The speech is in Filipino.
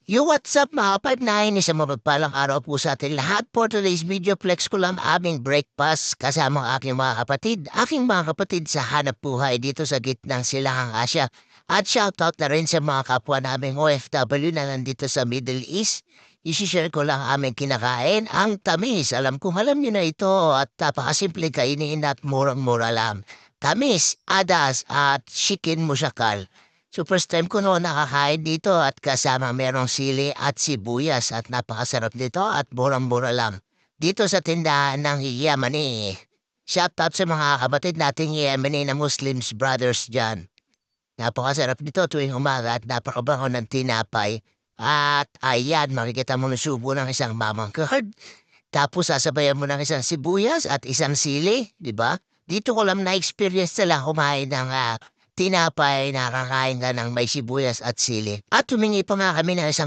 Yo, what's up mga kapatnahin? Isang mapagpalang araw po sa atin lahat. For today's video, flex ko lang aming breakfast kasama ang aking mga kapatid. Aking mga kapatid sa hanap buhay dito sa gitnang silangang Asya. At shoutout na rin sa mga kapwa naming OFW na nandito sa Middle East. Isishare ko lang aming kinakain, ang tamis. Alam kong alam niyo na ito at napakasimple kainin at murang-mura lang. Tamis, adas at chicken musakal. So first time ko noon nakakain dito at kasama merong sili at sibuyas at napakasarap nito at murang-mura lang. Dito sa tindahan ng Yemeni. Shoutout sa mga kapatid nating Yemeni na Muslims brothers dyan. Napakasarap nito tuwing umaga at napakabango ng tinapay. At ayan, makikita mo na subo ng isang mamang kahad. Tapos sasabayan mo ng isang sibuyas at isang sili, di ba? Dito ko lang na-experience nila kumain ng tinapay na kakain ka ng may sibuyas at sili. At humingi pa nga kami ng isang